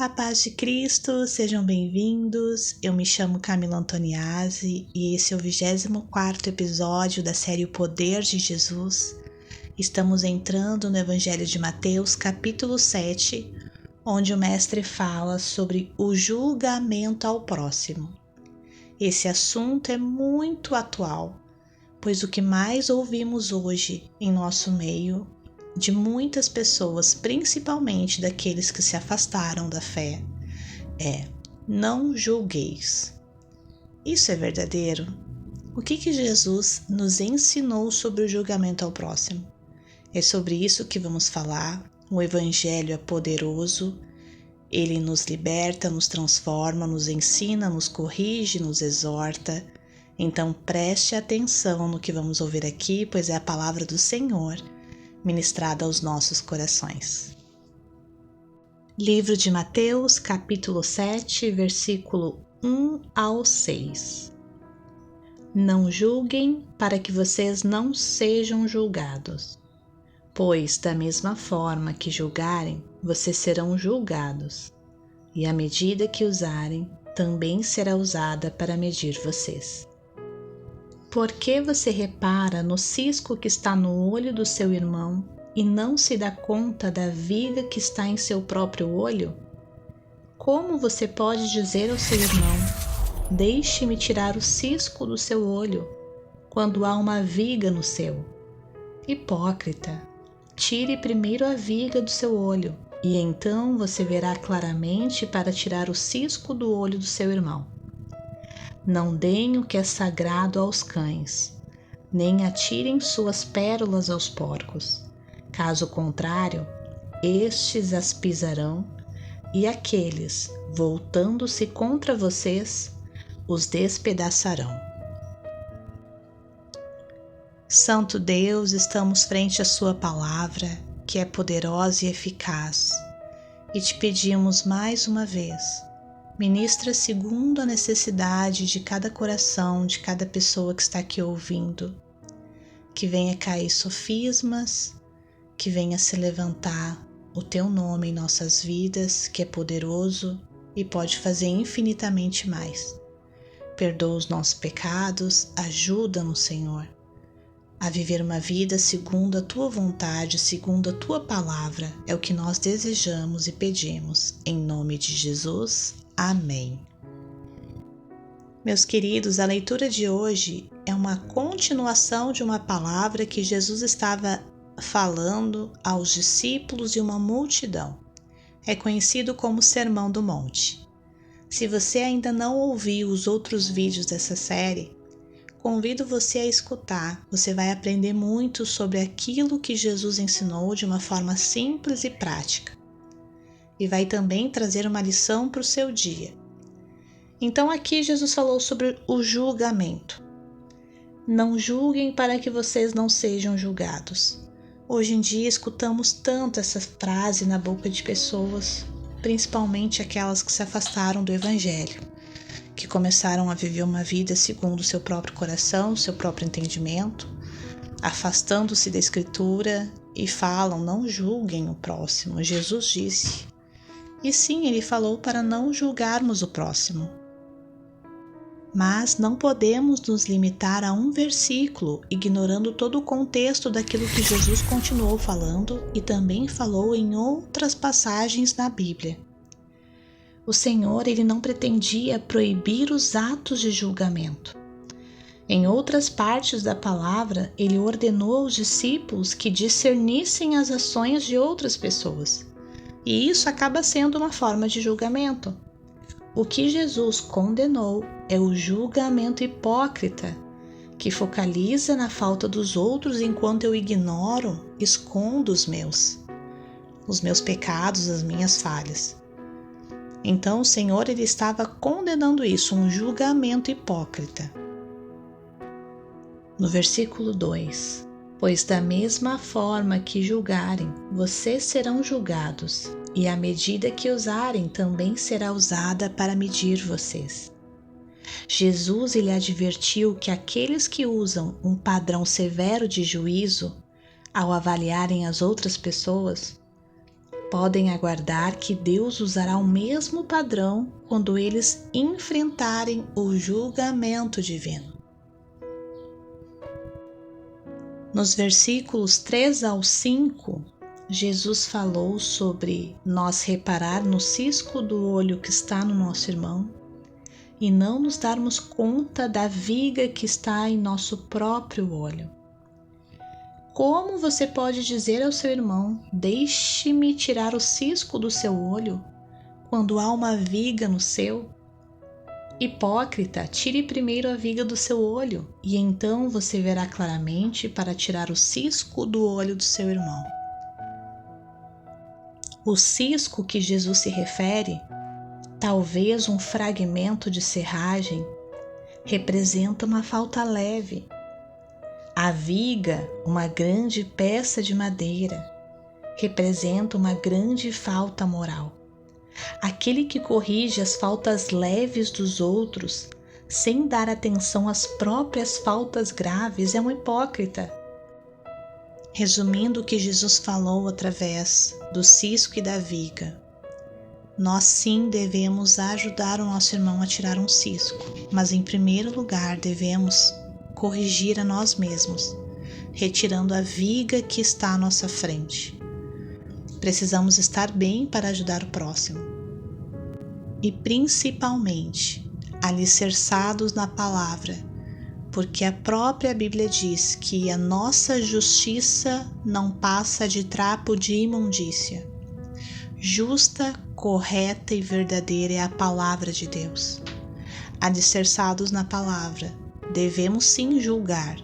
A paz de Cristo, sejam bem-vindos. Eu me chamo Camila Antoniazzi e esse é o 24º episódio da série O Poder de Jesus. Estamos entrando no Evangelho de Mateus, capítulo 7, onde o mestre fala sobre o julgamento ao próximo. Esse assunto é muito atual, pois o que mais ouvimos hoje em nosso meio de muitas pessoas, principalmente daqueles que se afastaram da fé, é: não julgueis. Isso é verdadeiro? O que Jesus nos ensinou sobre o julgamento ao próximo? É sobre isso que vamos falar. O Evangelho é poderoso, ele nos liberta, nos transforma, nos ensina, nos corrige, nos exorta. Então preste atenção no que vamos ouvir aqui, pois é a palavra do Senhor ministrada aos nossos corações. Livro de Mateus, capítulo 7, versículo 1 ao 6. Não julguem para que vocês não sejam julgados, pois da mesma forma que julgarem, vocês serão julgados, e a medida que usarem também será usada para medir vocês. Por que você repara no cisco que está no olho do seu irmão e não se dá conta da viga que está em seu próprio olho? Como você pode dizer ao seu irmão: deixe-me tirar o cisco do seu olho, quando há uma viga no seu? Hipócrita, tire primeiro a viga do seu olho, e então você verá claramente para tirar o cisco do olho do seu irmão. Não deem o que é sagrado aos cães, nem atirem suas pérolas aos porcos. Caso contrário, estes as pisarão, e aqueles, voltando-se contra vocês, os despedaçarão. Santo Deus, estamos frente à sua palavra, que é poderosa e eficaz, e te pedimos mais uma vez: ministra segundo a necessidade de cada coração, de cada pessoa que está aqui ouvindo. Que venha cair sofismas, que venha se levantar o teu nome em nossas vidas, que é poderoso e pode fazer infinitamente mais. Perdoa os nossos pecados, ajuda-nos, Senhor, a viver uma vida segundo a tua vontade, segundo a tua palavra. É o que nós desejamos e pedimos. Em nome de Jesus. Amém. Meus queridos, a leitura de hoje é uma continuação de uma palavra que Jesus estava falando aos discípulos e uma multidão. É conhecido como Sermão do Monte. Se você ainda não ouviu os outros vídeos dessa série, convido você a escutar. Você vai aprender muito sobre aquilo que Jesus ensinou de uma forma simples e prática. E vai também trazer uma lição para o seu dia. Então aqui Jesus falou sobre o julgamento. Não julguem para que vocês não sejam julgados. Hoje em dia escutamos tanto essa frase na boca de pessoas, principalmente aquelas que se afastaram do Evangelho, que começaram a viver uma vida segundo o seu próprio coração, seu próprio entendimento, afastando-se da Escritura e falam: não julguem o próximo. Jesus disse. E sim, ele falou para não julgarmos o próximo. Mas não podemos nos limitar a um versículo, ignorando todo o contexto daquilo que Jesus continuou falando e também falou em outras passagens na Bíblia. O Senhor, ele não pretendia proibir os atos de julgamento. Em outras partes da palavra, ele ordenou aos discípulos que discernissem as ações de outras pessoas. E isso acaba sendo uma forma de julgamento. O que Jesus condenou é o julgamento hipócrita, que focaliza na falta dos outros enquanto eu ignoro, escondo os meus pecados, as minhas falhas. Então o Senhor, ele estava condenando isso, um julgamento hipócrita. No versículo 2: pois da mesma forma que julgarem, vocês serão julgados, e a medida que usarem também será usada para medir vocês. Jesus, ele advertiu que aqueles que usam um padrão severo de juízo ao avaliarem as outras pessoas podem aguardar que Deus usará o mesmo padrão quando eles enfrentarem o julgamento divino. Nos versículos 3 ao 5, Jesus falou sobre nós reparar no cisco do olho que está no nosso irmão e não nos darmos conta da viga que está em nosso próprio olho. Como você pode dizer ao seu irmão: deixe-me tirar o cisco do seu olho, quando há uma viga no seu? Hipócrita, tire primeiro a viga do seu olho, e então você verá claramente para tirar o cisco do olho do seu irmão. O cisco que Jesus se refere, talvez um fragmento de serragem, representa uma falta leve. A viga, uma grande peça de madeira, representa uma grande falta moral. Aquele que corrige as faltas leves dos outros, sem dar atenção às próprias faltas graves, é um hipócrita. Resumindo o que Jesus falou através do cisco e da viga, nós sim devemos ajudar o nosso irmão a tirar um cisco, mas em primeiro lugar devemos corrigir a nós mesmos, retirando a viga que está à nossa frente. Precisamos estar bem para ajudar o próximo. E principalmente, alicerçados na palavra, porque a própria Bíblia diz que a nossa justiça não passa de trapo de imundícia. Justa, correta e verdadeira é a palavra de Deus. Alicerçados na palavra, devemos sim julgar,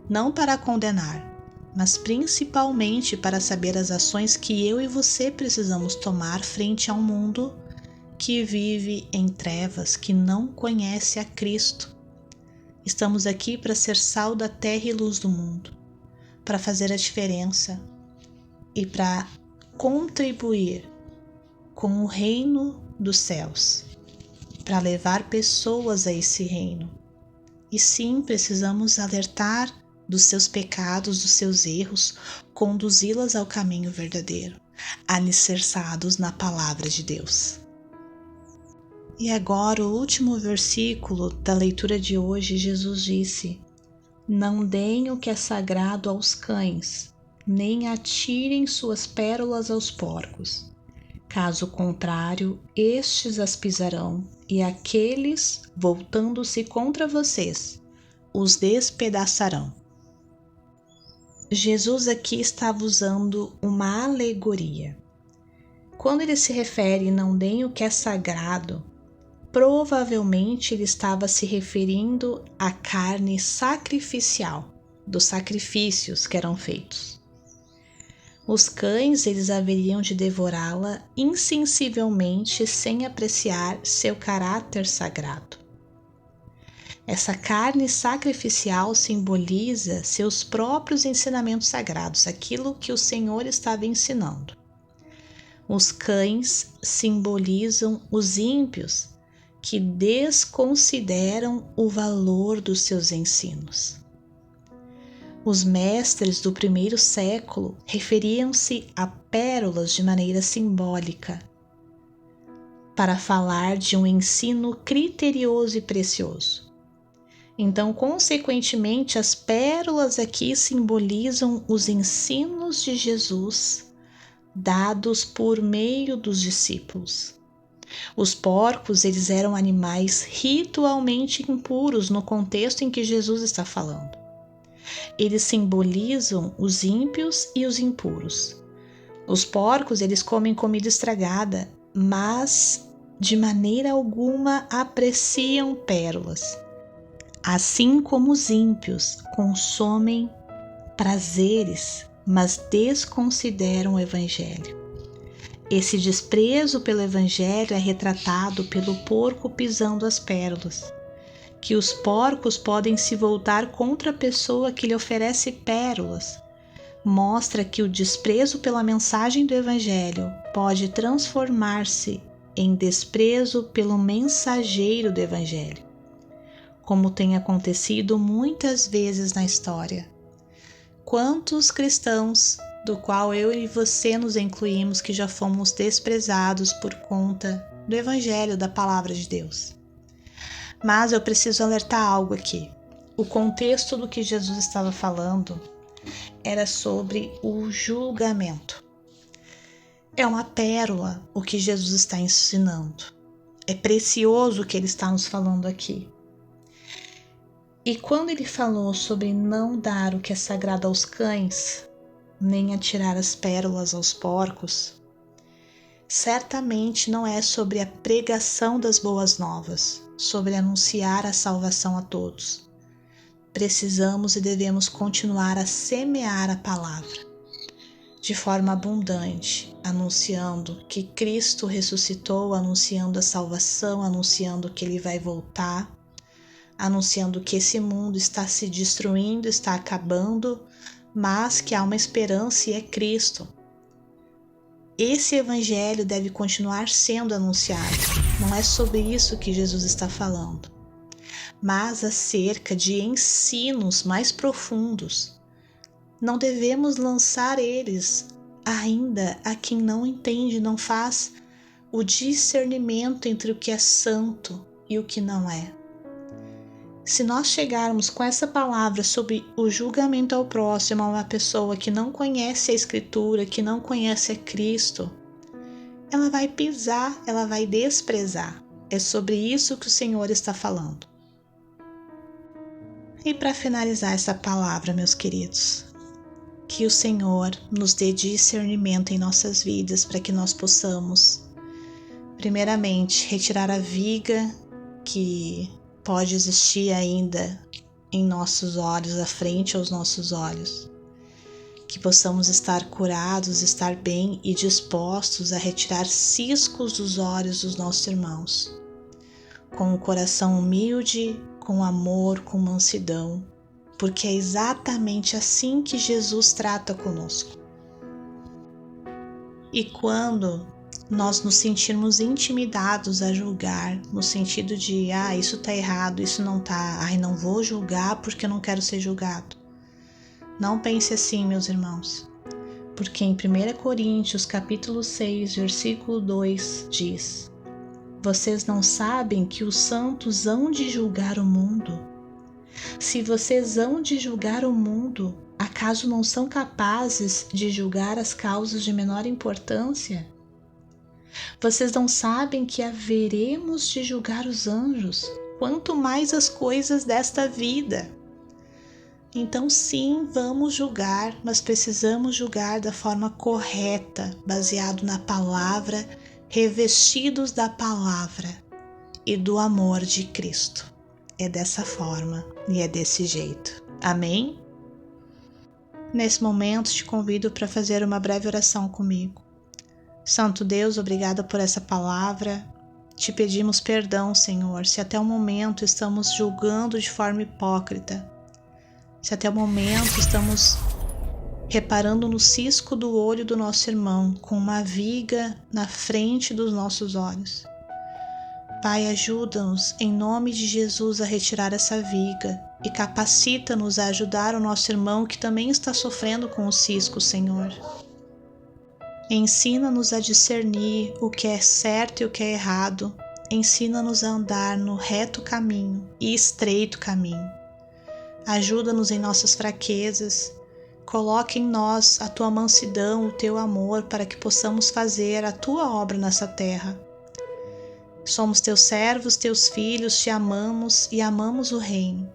não para condenar, mas principalmente para saber as ações que eu e você precisamos tomar frente a um mundo que vive em trevas, que não conhece a Cristo. Estamos aqui para ser sal da terra e luz do mundo, para fazer a diferença e para contribuir com o reino dos céus, para levar pessoas a esse reino. E sim, precisamos alertar dos seus pecados, dos seus erros, conduzi-las ao caminho verdadeiro, alicerçados na palavra de Deus. E agora o último versículo da leitura de hoje, Jesus disse: não deem o que é sagrado aos cães, nem atirem suas pérolas aos porcos. Caso contrário, estes as pisarão, e aqueles, voltando-se contra vocês, os despedaçarão. Jesus aqui estava usando uma alegoria. Quando ele se refere não deem o que é sagrado, provavelmente ele estava se referindo à carne sacrificial, dos sacrifícios que eram feitos. Os cães, eles haveriam de devorá-la insensivelmente, sem apreciar seu caráter sagrado. Essa carne sacrificial simboliza seus próprios ensinamentos sagrados, aquilo que o Senhor estava ensinando. Os cães simbolizam os ímpios, que desconsideram o valor dos seus ensinos. Os mestres do primeiro século referiam-se a pérolas de maneira simbólica, para falar de um ensino criterioso e precioso. Então, consequentemente, as pérolas aqui simbolizam os ensinos de Jesus dados por meio dos discípulos. Os porcos, eles eram animais ritualmente impuros no contexto em que Jesus está falando. Eles simbolizam os ímpios e os impuros. Os porcos, eles comem comida estragada, mas de maneira alguma apreciam pérolas. Assim como os ímpios consomem prazeres, mas desconsideram o Evangelho. Esse desprezo pelo Evangelho é retratado pelo porco pisando as pérolas, que os porcos podem se voltar contra a pessoa que lhe oferece pérolas. Mostra que o desprezo pela mensagem do Evangelho pode transformar-se em desprezo pelo mensageiro do Evangelho, como tem acontecido muitas vezes na história. Quantos cristãos do qual eu e você nos incluímos, que já fomos desprezados por conta do Evangelho, da Palavra de Deus. Mas eu preciso alertar algo aqui. O contexto do que Jesus estava falando era sobre o julgamento. É uma pérola o que Jesus está ensinando. É precioso o que ele está nos falando aqui. E quando ele falou sobre não dar o que é sagrado aos cães, nem atirar as pérolas aos porcos, certamente não é sobre a pregação das boas novas, sobre anunciar a salvação a todos. Precisamos e devemos continuar a semear a palavra de forma abundante, anunciando que Cristo ressuscitou, anunciando a salvação, anunciando que Ele vai voltar, anunciando que esse mundo está se destruindo, está acabando, mas que há uma esperança e é Cristo. Esse evangelho deve continuar sendo anunciado. Não é sobre isso que Jesus está falando, mas acerca de ensinos mais profundos. Não devemos lançar eles ainda a quem não entende, não faz o discernimento entre o que é santo e o que não é. Se nós chegarmos com essa palavra sobre o julgamento ao próximo, a uma pessoa que não conhece a Escritura, que não conhece a Cristo, ela vai pisar, ela vai desprezar. É sobre isso que o Senhor está falando. E para finalizar essa palavra, meus queridos, que o Senhor nos dê discernimento em nossas vidas para que nós possamos, primeiramente, retirar a viga que pode existir ainda em nossos olhos, à frente aos nossos olhos. Que possamos estar curados, estar bem e dispostos a retirar ciscos dos olhos dos nossos irmãos, com o coração humilde, com amor, com mansidão, porque é exatamente assim que Jesus trata conosco. E quando nós nos sentirmos intimidados a julgar, no sentido de, isso tá errado, isso não tá, não vou julgar porque eu não quero ser julgado. Não pense assim, meus irmãos, porque em 1 Coríntios capítulo 6, versículo 2 diz: vocês não sabem que os santos hão de julgar o mundo? Se vocês hão de julgar o mundo, acaso não são capazes de julgar as causas de menor importância? Vocês não sabem que haveremos de julgar os anjos, quanto mais as coisas desta vida. Então sim, vamos julgar, mas precisamos julgar da forma correta, baseado na palavra, revestidos da palavra e do amor de Cristo. É dessa forma e é desse jeito. Amém? Nesse momento te convido para fazer uma breve oração comigo. Santo Deus, obrigada por essa palavra. Te pedimos perdão, Senhor, se até o momento estamos julgando de forma hipócrita, se até o momento estamos reparando no cisco do olho do nosso irmão, com uma viga na frente dos nossos olhos. Pai, ajuda-nos, em nome de Jesus, a retirar essa viga e capacita-nos a ajudar o nosso irmão que também está sofrendo com o cisco, Senhor. Ensina-nos a discernir o que é certo e o que é errado. Ensina-nos a andar no reto caminho e estreito caminho. Ajuda-nos em nossas fraquezas. Coloque em nós a tua mansidão, o teu amor, para que possamos fazer a tua obra nessa terra. Somos teus servos, teus filhos, te amamos e amamos o reino.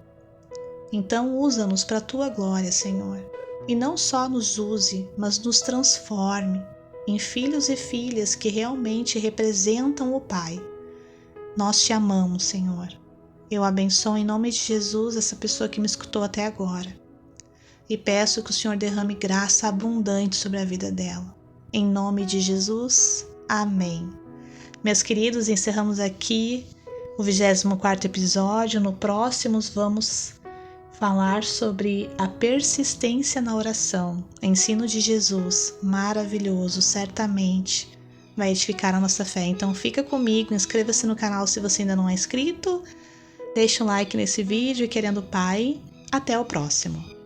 Então usa-nos para a tua glória, Senhor. E não só nos use, mas nos transforme em filhos e filhas que realmente representam o Pai. Nós te amamos, Senhor. Eu abençoo em nome de Jesus essa pessoa que me escutou até agora. E peço que o Senhor derrame graça abundante sobre a vida dela. Em nome de Jesus, amém. Meus queridos, encerramos aqui o 24º episódio. No próximo vamos falar sobre a persistência na oração. Ensino de Jesus, maravilhoso, certamente vai edificar a nossa fé. Então fica comigo, inscreva-se no canal se você ainda não é inscrito, deixa um like nesse vídeo e querendo Pai, até o próximo.